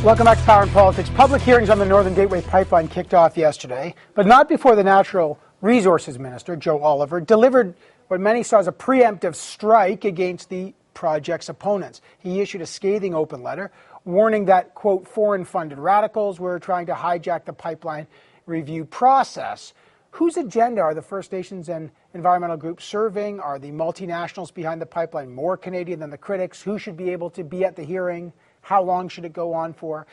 Welcome back to Power and Politics. Public hearings on the Northern Gateway Pipeline kicked off yesterday, but not before the Natural Resources Minister, Joe Oliver, delivered what many saw as a preemptive strike against the project's opponents. He issued a scathing open letter warning that, quote, foreign-funded radicals were trying to hijack the pipeline review process. Whose agenda are the First Nations and environmental groups serving? Are the multinationals behind the pipeline more Canadian than the critics? Who should be able to be at the hearing? How long should it go on for?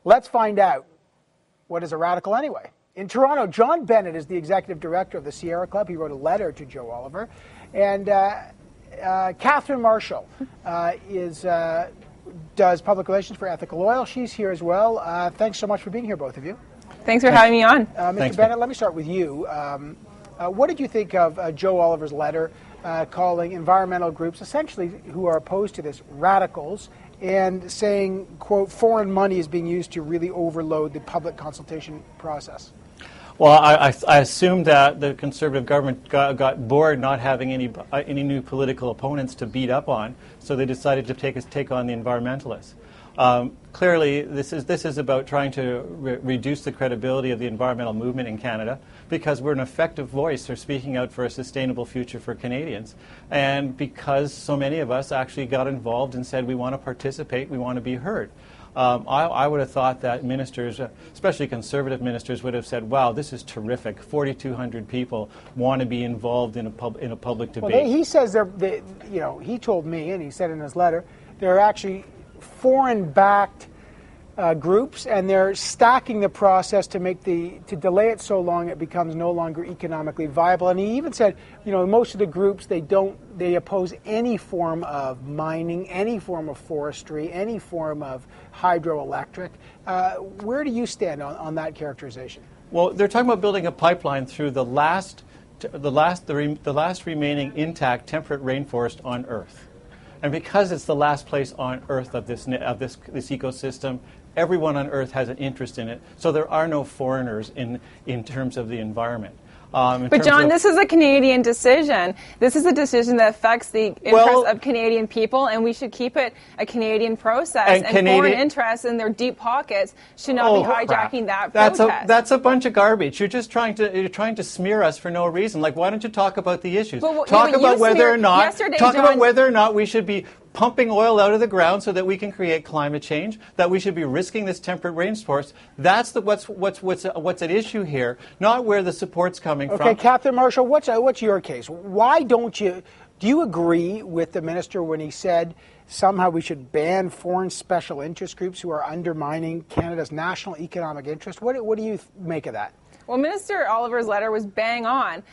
Let's find out. What is a radical anyway? In Toronto, John Bennett is the executive director of the Sierra Club. He wrote a letter to Joe Oliver. And Kathryn Marshall does public relations for EthicalOil. She's here as well. Thanks so much for being here, both of you. Thanks for having me on. Mr. Bennett, let me start with you. What did you think of Joe Oliver's letter calling environmental groups, essentially who are opposed to this, radicals, and saying, quote, foreign money is being used to really overload the public consultation process? Well, I assumed that the Conservative government got bored not having any new political opponents to beat up on, so they decided to take on the environmentalists. Clearly, this is about trying to reduce the credibility of the environmental movement in Canada, because we're an effective voice for speaking out for a sustainable future for Canadians, and because so many of us actually got involved and said we want to participate, we want to be heard. I would have thought that ministers, especially Conservative ministers, would have said, wow, this is terrific. 4,200 people want to be involved in a public debate. Well, he says he told me, and he said in his letter, they're actually foreign-backed groups, and they're stacking the process to delay it so long it becomes no longer economically viable. And he even said, most of the groups they oppose any form of mining, any form of forestry, any form of hydroelectric. Where do you stand on that characterization? Well, they're talking about building a pipeline through the last remaining intact temperate rainforest on Earth. And because it's the last place on Earth of this ecosystem, everyone on Earth has an interest in it. So there are no foreigners in terms of the environment. But John, this is a Canadian decision. This is a decision that affects the interests of Canadian people, and we should keep it a Canadian process. And foreign interests in their deep pockets should not be hijacking that protest. That's a bunch of garbage. You're just trying to smear us for no reason. Like, why don't you talk about the issues? Talk about whether or not we should be pumping oil out of the ground so that we can create climate change, that we should be risking this temperate rainforest. That's what's at issue here, not where the support's coming from. Okay, Kathryn Marshall, what's your case? Why do you agree with the minister when he said somehow we should ban foreign special interest groups who are undermining Canada's national economic interest? What do you make of that? Well, Minister Oliver's letter was bang on.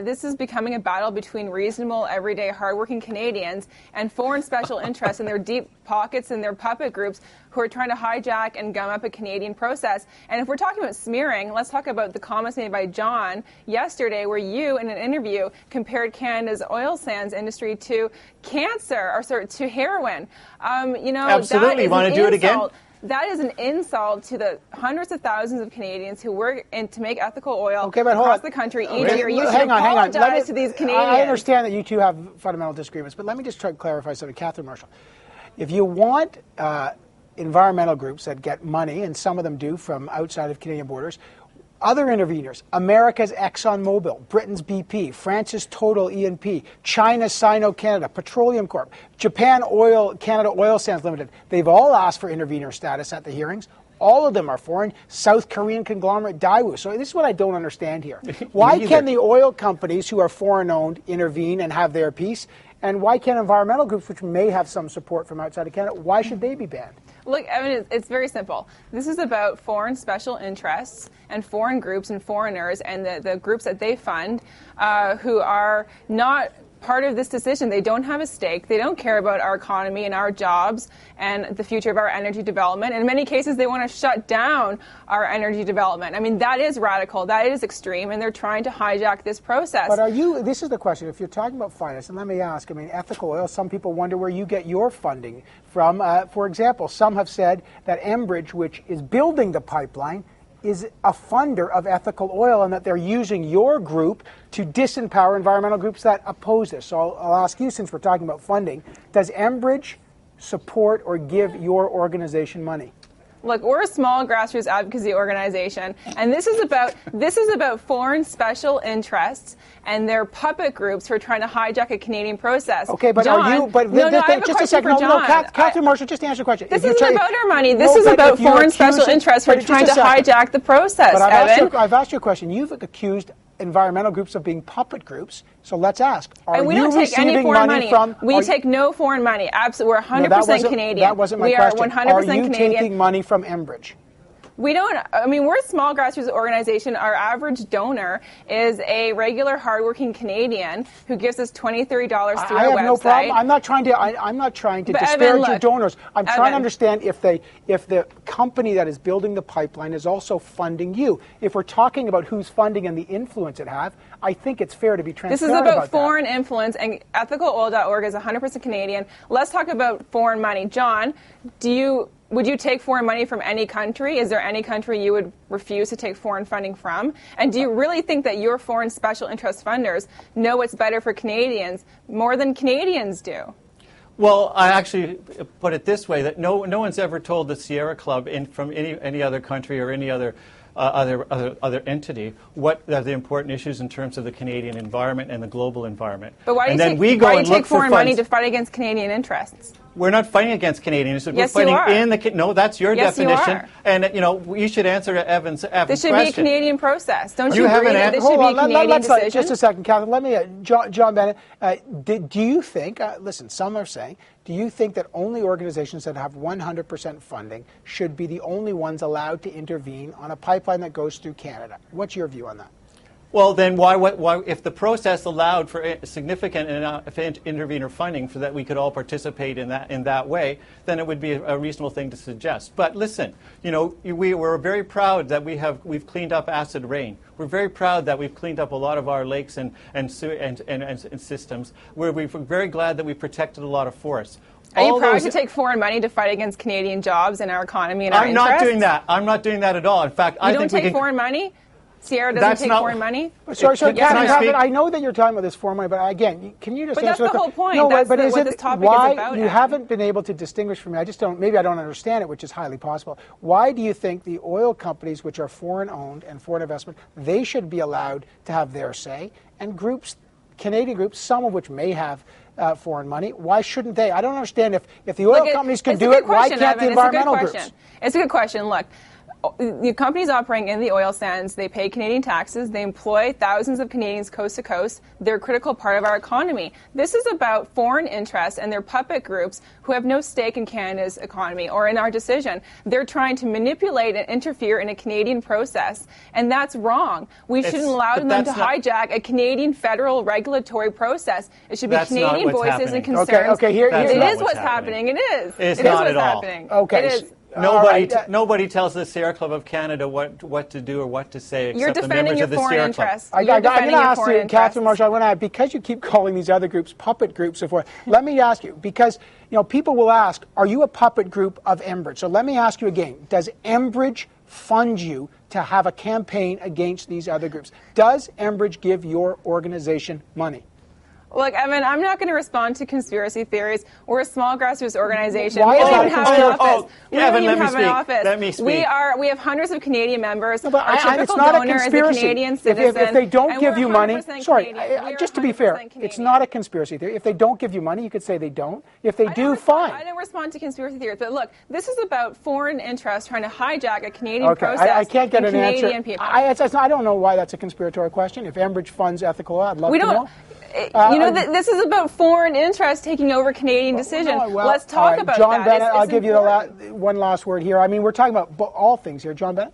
This is becoming a battle between reasonable, everyday, hardworking Canadians and foreign special interests in their deep pockets and their puppet groups who are trying to hijack and gum up a Canadian process. And if we're talking about smearing, let's talk about the comments made by John yesterday, where you, in an interview, compared Canada's oil sands industry to cancer, or to heroin. Absolutely. You want to do it again? That is an insult to the hundreds of thousands of Canadians who work to make ethical oil across the country each year. You should apologize to these Canadians. I understand that you two have fundamental disagreements, but let me just try to clarify something. Kathryn Marshall, if you want environmental groups that get money, and some of them do from outside of Canadian borders, other interveners, America's ExxonMobil, Britain's BP, France's Total E&P, China's Sino-Canada, Petroleum Corp, Japan Oil, Canada Oil Sands Limited, they've all asked for intervener status at the hearings. All of them are foreign. South Korean conglomerate Daewoo. So this is what I don't understand here. Why can the oil companies who are foreign-owned intervene and have their piece? And why can't environmental groups, which may have some support from outside of Canada, why should they be banned? Look, I mean, it's very simple. This is about foreign special interests and foreign groups and foreigners and the groups that they fund who are not part of this decision. They don't have a stake. They don't care about our economy and our jobs and the future of our energy development. In many cases, they want to shut down our energy development. I mean, that is radical. That is extreme, and they're trying to hijack this process. But this is the question, if you're talking about finance, and let me ask, I mean, EthicalOil, some people wonder where you get your funding from. For example, some have said that Enbridge, which is building the pipeline, is a funder of EthicalOil, and that they're using your group to disempower environmental groups that oppose this. So I'll ask you, since we're talking about funding, does Enbridge support or give your organization money? Look, we're a small grassroots advocacy organization, and this is about foreign special interests and their puppet groups who are trying to hijack a Canadian process. Okay, but John, are you? But no, I have a just a question second. for No, John. Kathryn Marshall, just answer the question. This isn't about our money. This is about foreign special interests who are trying to hijack the process, But Evan. I've asked you a question. You've accused environmental groups of being puppet groups. So let's ask: are we you don't take any receiving foreign money money. from? We take no foreign money. Absolutely, we're 100% Canadian. That wasn't my question. We are 100% Canadian. Are you taking money from Enbridge? We don't, I mean, we're a small grassroots organization. Our average donor is a regular, hardworking Canadian who gives us $20, $30 through our website. I have no problem. I'm not trying to disparage your donors. I'm trying to understand if the company that is building the pipeline is also funding you. If we're talking about who's funding and the influence it has, I think it's fair to be transparent. This is about foreign influence, and EthicalOil.org is 100% Canadian. Let's talk about foreign money. John, would you take foreign money from any country? Is there any country you would refuse to take foreign funding from? And do you really think that your foreign special interest funders know what's better for Canadians more than Canadians do? Well, I actually put it this way, that no one's ever told the Sierra Club from any other country or any other entity what are the important issues in terms of the Canadian environment and the global environment. But why do you take foreign money to fight against Canadian interests? We're not fighting against Canadians. We're yes, fighting you are. in the. No, that's your yes, definition. You are. And you should answer to Evan's question. This should be a Canadian process. Don't you agree that this should be a Canadian decision? Just a second, Kathryn. Let me, John Bennett. Do you think? Listen, some are saying. Do you think that only organizations that have 100% funding should be the only ones allowed to intervene on a pipeline that goes through Canada? What's your view on that? Well, then why, if the process allowed for significant intervener funding so that we could all participate in that way, then it would be a reasonable thing to suggest. But listen, we're very proud that we've cleaned up acid rain. We're very proud that we've cleaned up a lot of our lakes and systems. We're very glad that we've protected a lot of forests. Are you proud to take foreign money to fight against Canadian jobs and our economy and our interests? I'm not doing that. I'm not doing that at all. In fact, I think we can... You don't take foreign money? Sierra doesn't take foreign money? Sorry, Kathryn, I know that you're talking about this foreign money, but again, can you just answer that's the whole point. No, that's but what this topic is about. You haven't been able to distinguish for me. Maybe I don't understand it, which is highly possible. Why do you think the oil companies, which are foreign-owned and foreign investment, they should be allowed to have their say, and groups, Canadian groups, some of which may have foreign money, why shouldn't they? I don't understand if the oil companies can do it, why can't the environmental groups? It's a good question. Look, the companies operating in the oil sands, they pay Canadian taxes, they employ thousands of Canadians coast to coast, they're a critical part of our economy. This is about foreign interests and their puppet groups who have no stake in Canada's economy or in our decision. They're trying to manipulate and interfere in a Canadian process, and that's wrong. We shouldn't allow them to hijack a Canadian federal regulatory process. It should be Canadian voices and concerns. Okay, here it is what's happening. It is. It's not at all. Okay. It is. Nobody tells the Sierra Club of Canada what to do or what to say except the members of the Sierra Club. I'm going to ask you, Kathryn Marshall, because you keep calling these other groups puppet groups, let me ask you, because people will ask, are you a puppet group of Enbridge? So let me ask you again, does Enbridge fund you to have a campaign against these other groups? Does Enbridge give your organization money? Look, Evan, I'm not going to respond to conspiracy theories. We're a small grassroots organization. Why we don't even have an office. Kevin, Let me speak. We have hundreds of Canadian members. No, but our typical it's not donor a conspiracy. is a Canadian citizen. If they don't give you money, sorry, just to be fair, Canadian. it's not a conspiracy theory. If they don't give you money, you could say they don't. If they do, fine. I don't respond to conspiracy theories. But look, this is about foreign interests trying to hijack a Canadian process. I can't get an Canadian answer. People. I don't know why that's a conspiratorial question. If Enbridge funds EthicalOil, I'd love to know. This is about foreign interests taking over Canadian decision. Let's talk about John that. Bennett, I'll give you one last word here. I mean, we're talking about all things here. John Bennett?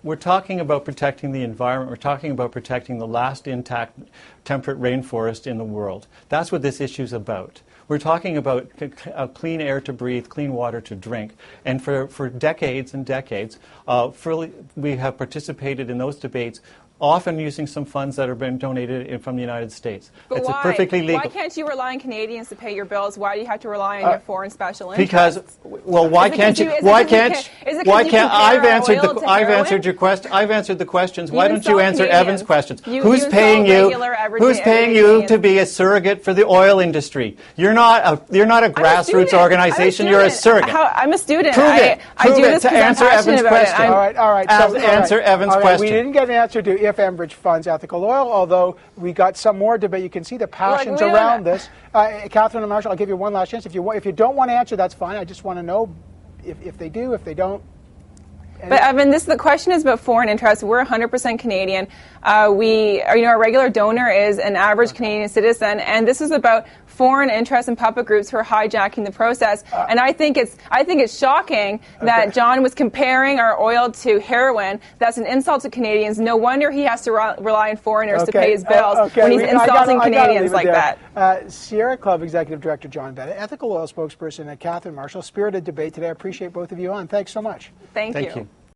We're talking about protecting the environment. We're talking about protecting the last intact temperate rainforest in the world. That's what this issue is about. We're talking about clean air to breathe, clean water to drink. And for decades and decades, we have participated in those debates often using some funds that have been donated from the United States. But It's why? perfectly legal. Why can't you rely on Canadians to pay your bills? Why do you have to rely on your foreign special interests? Because, well, why can't you? Why can't? Why can't? I've answered the. I've answered your question. I've answered the questions. Why don't you answer Evan's questions? Who's paying you? Who's paying you to be a surrogate for the oil industry? You're not a grassroots organization. You're a surrogate. I'm a student. Prove it. I do this to because answer I'm passionate Evan's about question. it. All right. Answer Evan's question. We didn't get an answer to if Enbridge funds ethical oil, although we got some more debate. You can see the passions around this. Kathryn Marshall, I'll give you one last chance. If you don't want to answer, that's fine. I just want to know if they do, if they don't. But Evan, the question is about foreign interests. We're 100% Canadian. Our regular donor is an average Canadian citizen, and this is about foreign interests and puppet groups who are hijacking the process. And I think it's shocking that John was comparing our oil to heroin. That's an insult to Canadians. No wonder he has to rely on foreigners to pay his bills when he's insulting Canadians like that. Sierra Club Executive Director John Bennett, Ethical Oil spokesperson Kathryn Marshall, spirited debate today. I appreciate both of you on. Thanks so much. Thank you.